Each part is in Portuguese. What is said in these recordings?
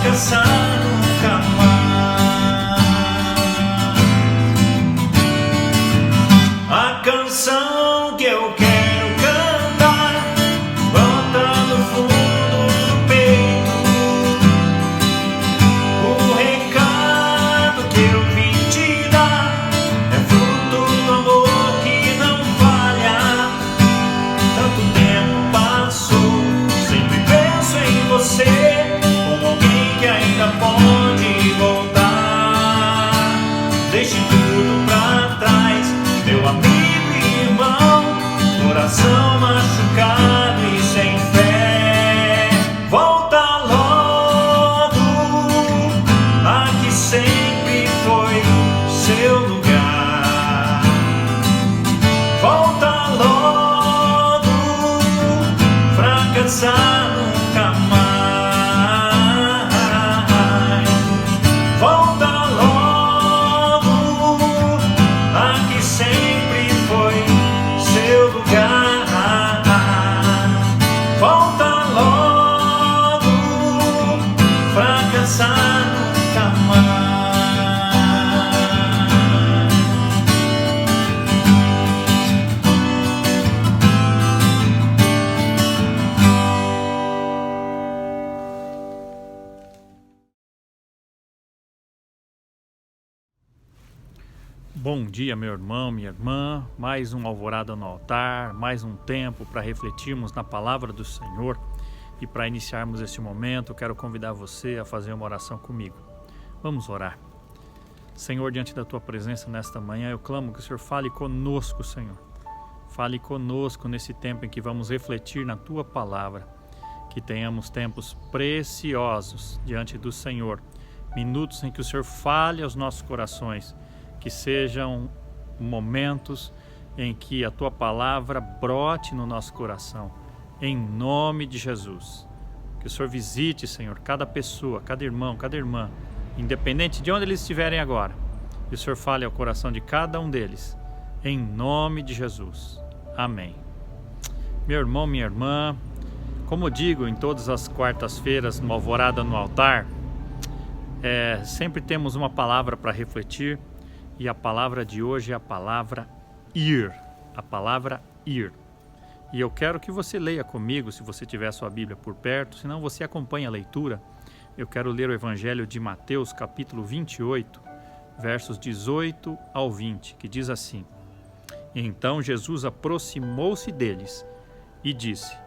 fracassar nunca mais. A canção que eu quero cantar brota no fundo do peito. O recado que eu vim te dar é fruto do amor que não falha. Tanto tempo passou, sempre penso em você como alguém que ainda pode voltar. Deixe tudo pra trás, meu amigo e irmão, coração machucado e sem fé. Volta logo, aqui sempre foi o seu lugar. Volta logo, fracassar nunca mais. Volta logo, aqui sempre foi seu lugar. Volta logo, fracassar nunca mais. Bom dia, meu irmão, minha irmã. Mais um Alvorada no Altar, mais um tempo para refletirmos na palavra do Senhor. E para iniciarmos esse momento, eu quero convidar você a fazer uma oração comigo. Vamos orar. Senhor, diante da Tua presença nesta manhã, eu clamo que o Senhor fale conosco, Senhor. Fale conosco nesse tempo em que vamos refletir na Tua palavra. Que tenhamos tempos preciosos diante do Senhor. Minutos em que o Senhor fale aos nossos corações. Que sejam momentos em que a Tua palavra brote no nosso coração, em nome de Jesus. Que o Senhor visite, Senhor, cada pessoa, cada irmão, cada irmã, independente de onde eles estiverem agora. E o Senhor fale ao coração de cada um deles, em nome de Jesus. Amém. Meu irmão, minha irmã, como digo em todas as quartas-feiras no Alvorada no Altar, sempre temos uma palavra para refletir. E a palavra de hoje é a palavra ir. A palavra ir. E eu quero que você leia comigo, se você tiver a sua Bíblia por perto, senão você acompanhe a leitura. Eu quero ler o Evangelho de Mateus, capítulo 28, versos 18 ao 20, que diz assim: Então Jesus aproximou-se deles e disse: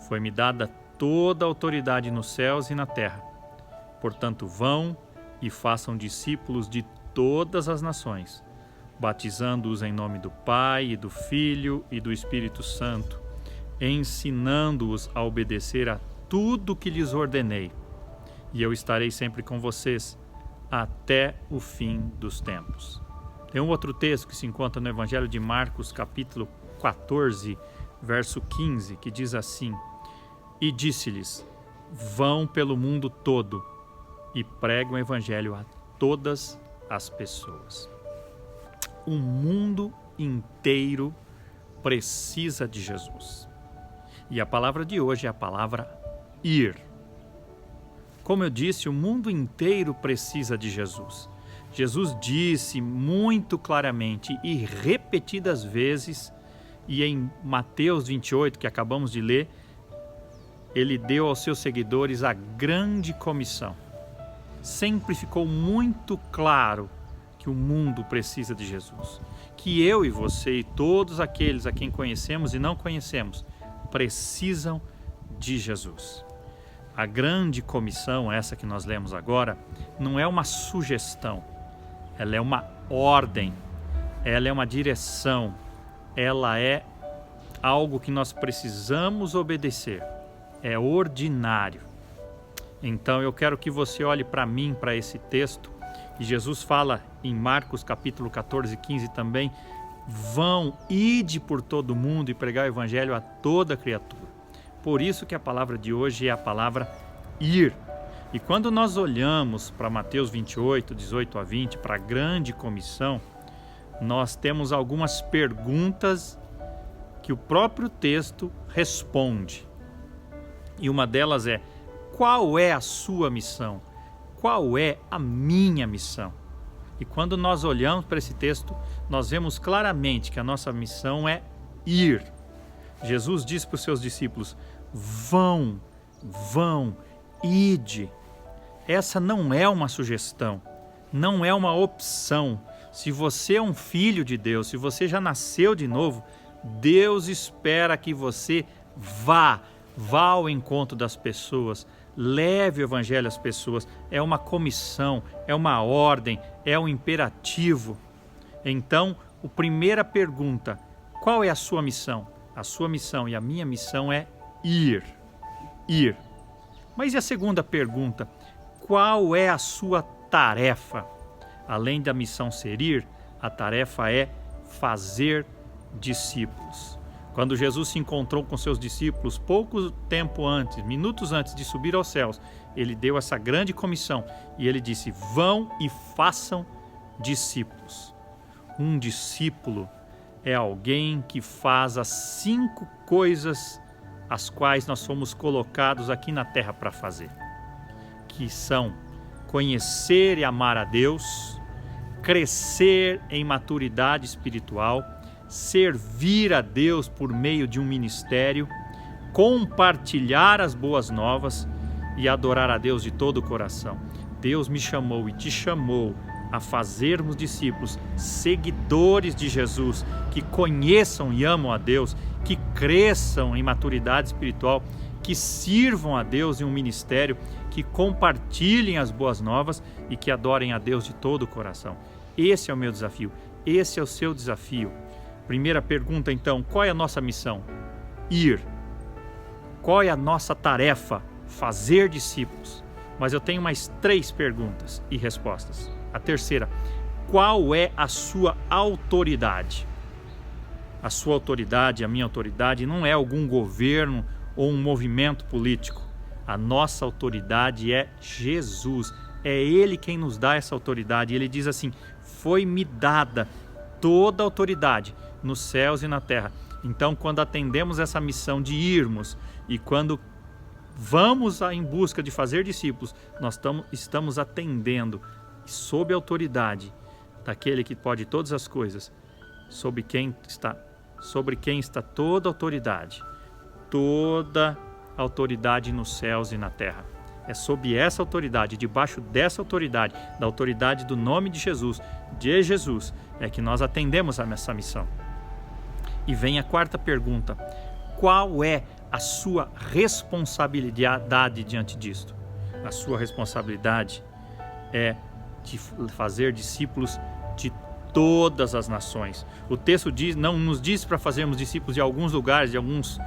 Foi-me dada toda a autoridade nos céus e na terra. Portanto, vão e façam discípulos de todas as nações, batizando-os em nome do Pai e do Filho e do Espírito Santo, ensinando-os a obedecer a tudo que lhes ordenei. E eu estarei sempre com vocês até o fim dos tempos. Tem um outro texto que se encontra no Evangelho de Marcos, capítulo 14, verso 15, que diz assim: E disse-lhes: Vão pelo mundo todo e pregam o Evangelho a todas as pessoas. O mundo inteiro precisa de Jesus. E a palavra de hoje é a palavra ir. Como eu disse, o mundo inteiro precisa de Jesus. Jesus disse muito claramente e repetidas vezes, e em Mateus 28, que acabamos de ler, ele deu aos seus seguidores a grande comissão. Sempre ficou muito claro que o mundo precisa de Jesus. Que eu e você e todos aqueles a quem conhecemos e não conhecemos precisam de Jesus. A grande comissão, essa que nós lemos agora, não é uma sugestão. Ela é uma ordem. Ela é uma direção. Ela é algo que nós precisamos obedecer. É ordinário. Então eu quero que você olhe para mim, para esse texto, e Jesus fala em Marcos capítulo 14, 15 também: Vão, ide por todo o mundo e pregar o Evangelho a toda criatura. Por isso que a palavra de hoje é a palavra ir. E quando nós olhamos para Mateus 28, 18 a 20, para a grande comissão, nós temos algumas perguntas que o próprio texto responde. E uma delas é: qual é a sua missão? Qual é a minha missão? E quando nós olhamos para esse texto, nós vemos claramente que a nossa missão é ir. Jesus disse para os seus discípulos: vão, ide. Essa não é uma sugestão, não é uma opção. Se você é um filho de Deus, se você já nasceu de novo, Deus espera que você vá ao encontro das pessoas, leve o evangelho às pessoas. É uma comissão, é uma ordem, é um imperativo. Então, a primeira pergunta: qual é a sua missão? A sua missão e a minha missão é ir. Mas e a segunda pergunta? Qual é a sua tarefa? Além da missão ser ir, a tarefa é fazer discípulos. Quando Jesus se encontrou com seus discípulos pouco tempo antes, minutos antes de subir aos céus, ele deu essa grande comissão e ele disse: vão e façam discípulos. Um discípulo é alguém que faz as 5 coisas as quais nós fomos colocados aqui na terra para fazer, que são conhecer e amar a Deus, crescer em maturidade espiritual, servir a Deus por meio de um ministério, compartilhar as boas novas e adorar a Deus de todo o coração. Deus me chamou e te chamou a fazermos discípulos, seguidores de Jesus, que conheçam e amam a Deus, que cresçam em maturidade espiritual, que sirvam a Deus em um ministério, que compartilhem as boas novas e que adorem a Deus de todo o coração. Esse é o meu desafio, esse é o seu desafio. Primeira pergunta, então: qual é a nossa missão? Ir. Qual é a nossa tarefa? Fazer discípulos. Mas eu tenho mais 3 perguntas e respostas. A terceira: qual é a sua autoridade? A sua autoridade, a minha autoridade, não é algum governo ou um movimento político. A nossa autoridade é Jesus. É Ele quem nos dá essa autoridade. Ele diz assim: foi-me dada toda a autoridade nos céus e na terra. Então, quando atendemos essa missão de irmos e quando vamos em busca de fazer discípulos, nós estamos atendendo sob a autoridade daquele que pode todas as coisas, sobre quem está toda a autoridade nos céus e na terra. É sob essa autoridade, debaixo dessa autoridade, da autoridade do nome de Jesus, é que nós atendemos a essa missão. E vem a quarta pergunta: qual é a sua responsabilidade diante disto? A sua responsabilidade é de fazer discípulos de todas as nações. O texto não nos diz para fazermos discípulos de alguns lugares, de alguns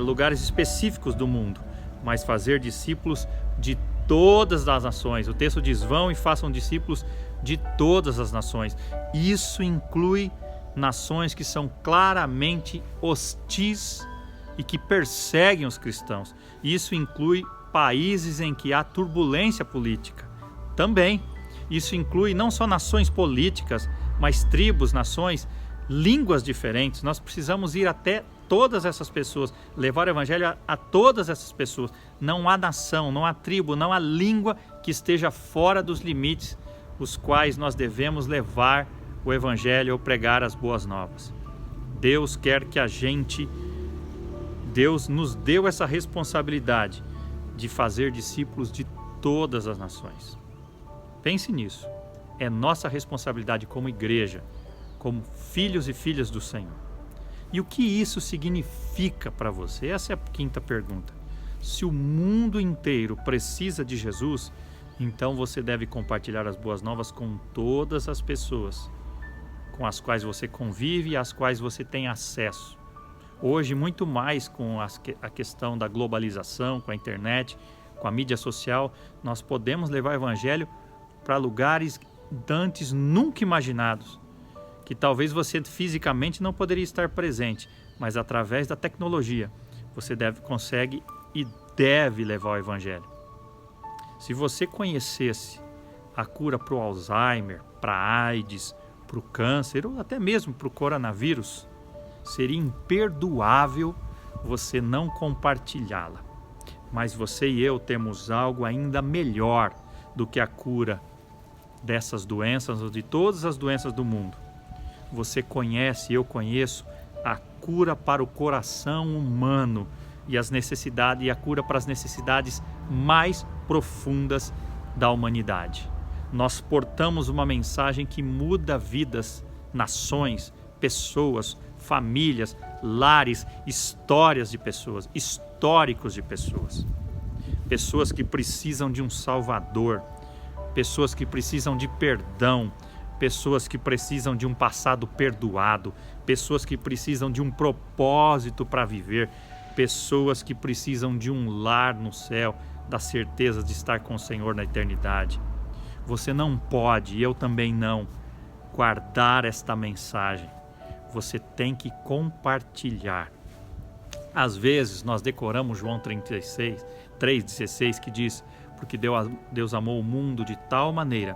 lugares específicos do mundo, mas fazer discípulos de todas as nações. O texto diz: vão e façam discípulos de todas as nações. Isso inclui nações que são claramente hostis e que perseguem os cristãos. Isso inclui países em que há turbulência política. Também, isso inclui não só nações políticas, mas tribos, nações, línguas diferentes. Nós precisamos ir até todas essas pessoas, levar o evangelho a todas essas pessoas. Não há nação, não há tribo, não há língua que esteja fora dos limites os quais nós devemos levar o evangelho ou pregar as boas novas. Deus quer que Deus nos deu essa responsabilidade de fazer discípulos de todas as nações. Pense nisso. É nossa responsabilidade como igreja, como filhos e filhas do Senhor. E o que isso significa para você? Essa é a quinta pergunta. Se o mundo inteiro precisa de Jesus, então você deve compartilhar as boas novas com todas as pessoas com as quais você convive e às quais você tem acesso. Hoje, muito mais com a questão da globalização, com a internet, com a mídia social, nós podemos levar o evangelho para lugares antes nunca imaginados, que talvez você fisicamente não poderia estar presente, mas através da tecnologia você consegue e deve levar o evangelho. Se você conhecesse a cura para o Alzheimer, para a AIDS, para o câncer ou até mesmo para o coronavírus, seria imperdoável você não compartilhá-la. Mas você e eu temos algo ainda melhor do que a cura dessas doenças ou de todas as doenças do mundo. Você conhece, eu conheço, a cura para o coração humano e a cura para as necessidades mais profundas da humanidade. Nós portamos uma mensagem que muda vidas, nações, pessoas, famílias, lares, histórias de pessoas, históricos de pessoas. Pessoas que precisam de um Salvador, pessoas que precisam de perdão, pessoas que precisam de um passado perdoado, pessoas que precisam de um propósito para viver, pessoas que precisam de um lar no céu, da certeza de estar com o Senhor na eternidade. Você não pode, e eu também não, guardar esta mensagem. Você tem que compartilhar. Às vezes nós decoramos João 3,16, que diz: porque Deus amou o mundo de tal maneira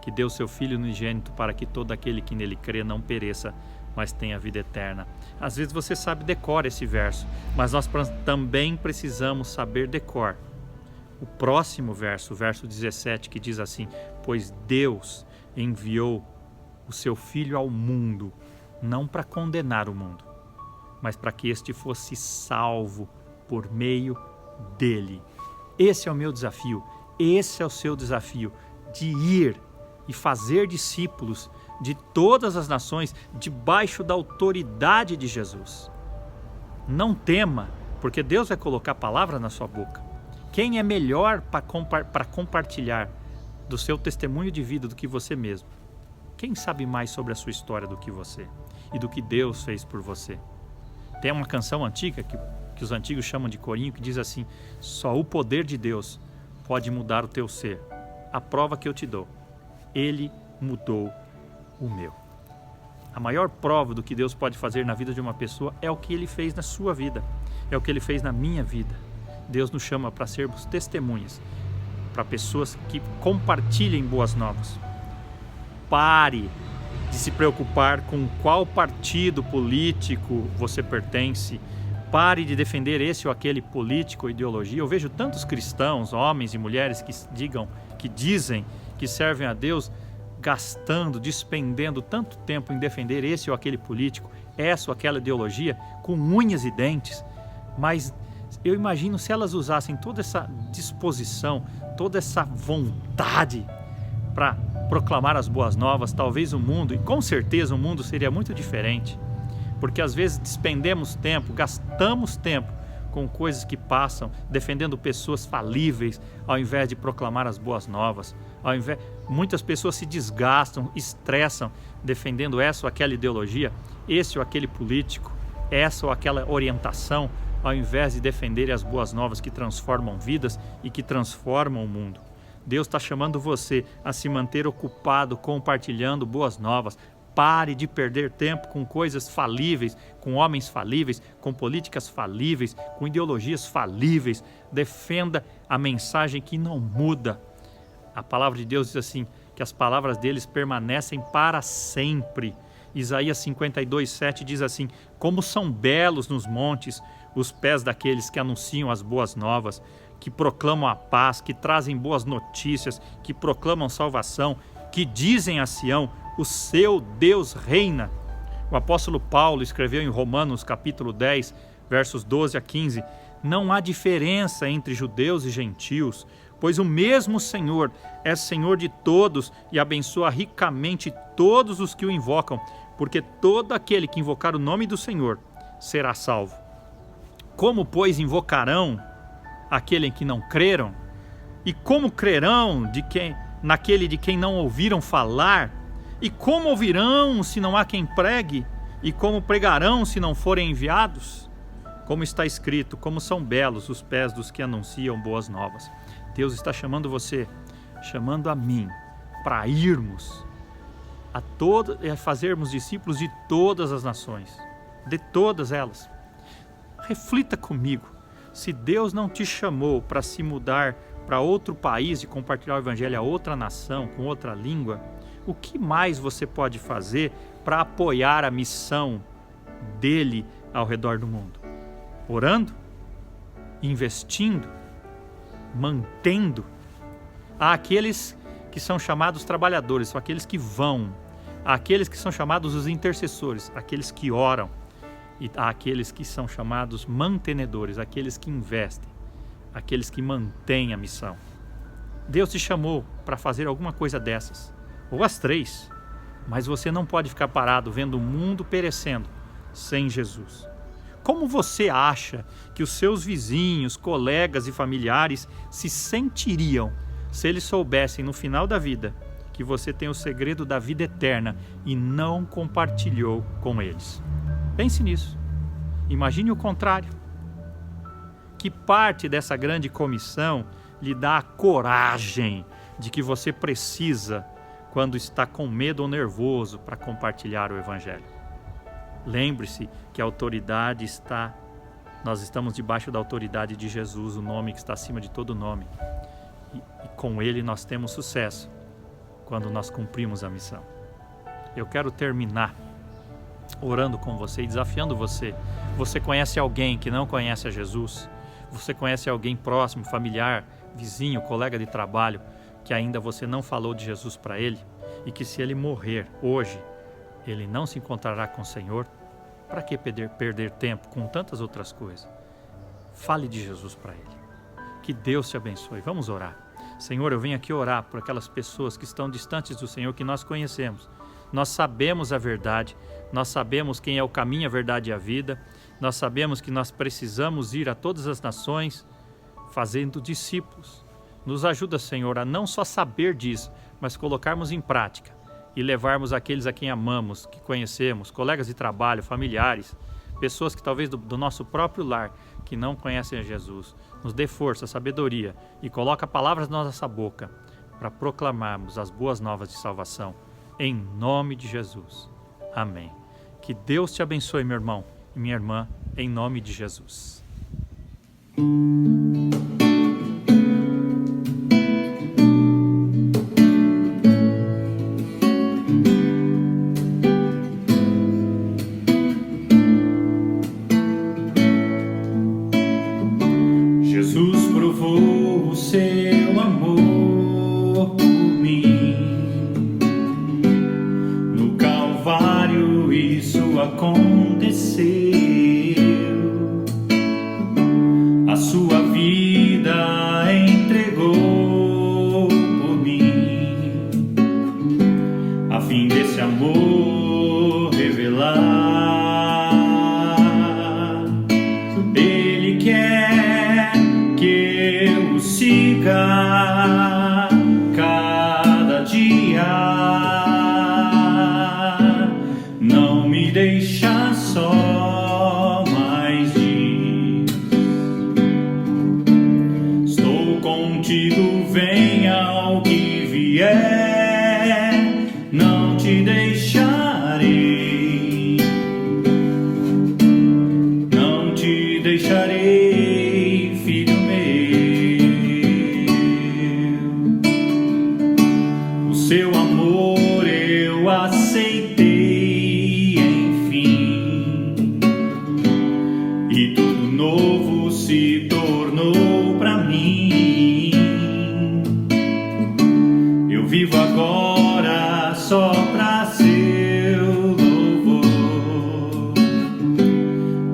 que deu seu Filho unigênito para que todo aquele que nele crê não pereça, mas tenha vida eterna. Às vezes você sabe decor esse verso, mas nós também precisamos saber decor o próximo verso, o verso 17, que diz assim: pois Deus enviou o seu Filho ao mundo, não para condenar o mundo, mas para que este fosse salvo por meio dele. Esse é o meu desafio, esse é o seu desafio, de ir e fazer discípulos de todas as nações debaixo da autoridade de Jesus. Não tema, porque Deus vai colocar a palavra na sua boca. Quem é melhor para compartilhar do seu testemunho de vida do que você mesmo? Quem sabe mais sobre a sua história do que você e do que Deus fez por você? Tem uma canção antiga que os antigos chamam de corinho, que diz assim: só o poder de Deus pode mudar o teu ser. A prova que eu te dou, Ele mudou o meu. A maior prova do que Deus pode fazer na vida de uma pessoa é o que Ele fez na sua vida, é o que Ele fez na minha vida. Deus nos chama para sermos testemunhas, para pessoas que compartilhem boas novas. Pare de se preocupar com qual partido político você pertence. Pare de defender esse ou aquele político ou ideologia. Eu vejo tantos cristãos, homens e mulheres que dizem que servem a Deus, gastando, despendendo tanto tempo em defender esse ou aquele político, essa ou aquela ideologia, com unhas e dentes. Mas eu imagino se elas usassem toda essa disposição, toda essa vontade para proclamar as boas novas, talvez o mundo, e com certeza o mundo seria muito diferente. Porque às vezes despendemos tempo, gastamos tempo com coisas que passam, defendendo pessoas falíveis, ao invés de proclamar as boas novas. Muitas pessoas se desgastam, estressam, defendendo essa ou aquela ideologia, esse ou aquele político, essa ou aquela orientação, ao invés de defender as boas novas que transformam vidas e que transformam o mundo. Deus está chamando você a se manter ocupado compartilhando boas novas. Pare de perder tempo com coisas falíveis, com homens falíveis, com políticas falíveis, com ideologias falíveis. Defenda a mensagem que não muda. A palavra de Deus diz assim, que as palavras deles permanecem para sempre. Isaías 52:7 diz assim: como são belos nos montes os pés daqueles que anunciam as boas novas, que proclamam a paz, que trazem boas notícias, que proclamam salvação, que dizem a Sião: o seu Deus reina. O apóstolo Paulo escreveu em Romanos capítulo 10, versos 12 a 15, não há diferença entre judeus e gentios, pois o mesmo Senhor é Senhor de todos e abençoa ricamente todos os que o invocam, porque todo aquele que invocar o nome do Senhor será salvo. Como, pois, invocarão aquele em que não creram? E como crerão naquele de quem não ouviram falar? E como ouvirão se não há quem pregue? E como pregarão se não forem enviados? Como está escrito, como são belos os pés dos que anunciam boas novas. Deus está chamando você, chamando a mim, para irmos a fazermos discípulos de todas as nações, de todas elas. Reflita comigo, se Deus não te chamou para se mudar para outro país e compartilhar o evangelho a outra nação, com outra língua, o que mais você pode fazer para apoiar a missão dele ao redor do mundo? Orando? Investindo? mantendo. Há aqueles que são chamados trabalhadores, são aqueles que vão. Há aqueles que são chamados os intercessores, aqueles que oram. E há aqueles que são chamados mantenedores, aqueles que investem, aqueles que mantêm a missão. Deus te chamou para fazer alguma coisa dessas, ou as três, mas você não pode ficar parado vendo o mundo perecendo sem Jesus. Como você acha que os seus vizinhos, colegas e familiares se sentiriam se eles soubessem no final da vida que você tem o segredo da vida eterna e não compartilhou com eles? Pense nisso. Imagine o contrário. Que parte dessa grande comissão lhe dá a coragem de que você precisa quando está com medo ou nervoso para compartilhar o Evangelho? Lembre-se que a autoridade nós estamos debaixo da autoridade de Jesus, o nome que está acima de todo nome. E com ele nós temos sucesso quando nós cumprimos a missão. Eu quero terminar orando com você e desafiando você. Você conhece alguém que não conhece a Jesus? Você conhece alguém próximo, familiar, vizinho, colega de trabalho, que ainda você não falou de Jesus para ele? E que se ele morrer hoje, ele não se encontrará com o Senhor? Para que perder tempo com tantas outras coisas? Fale de Jesus para ele. Que Deus te abençoe. Vamos orar. Senhor, eu venho aqui orar por aquelas pessoas que estão distantes do Senhor, que nós conhecemos. Nós sabemos a verdade, nós sabemos quem é o caminho, a verdade e a vida. Nós sabemos que nós precisamos ir a todas as nações fazendo discípulos. Nos ajuda, Senhor, a não só saber disso, mas colocarmos em prática e levarmos aqueles a quem amamos, que conhecemos, colegas de trabalho, familiares, pessoas que talvez do nosso próprio lar, que não conhecem a Jesus. Nos dê força, sabedoria e coloca palavras na nossa boca para proclamarmos as boas novas de salvação. Em nome de Jesus. Amém. Que Deus te abençoe, meu irmão e minha irmã, em nome de Jesus. Jesus provou o seu amor por mim. No Calvário isso aconteceu. A sua vida entregou por mim, a fim desse amor revelar. Ele quer que eu o siga cada dia, não me deixa só, mas diz: estou contigo, venha o que vier, não te deixarei, não te deixarei, filho meu. O seu amor eu aceitei, enfim, e tudo novo se tornou pra mim. Eu vivo agora só pra seu louvor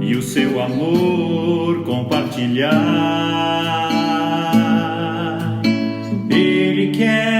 e o seu amor compartilhar. Ele quer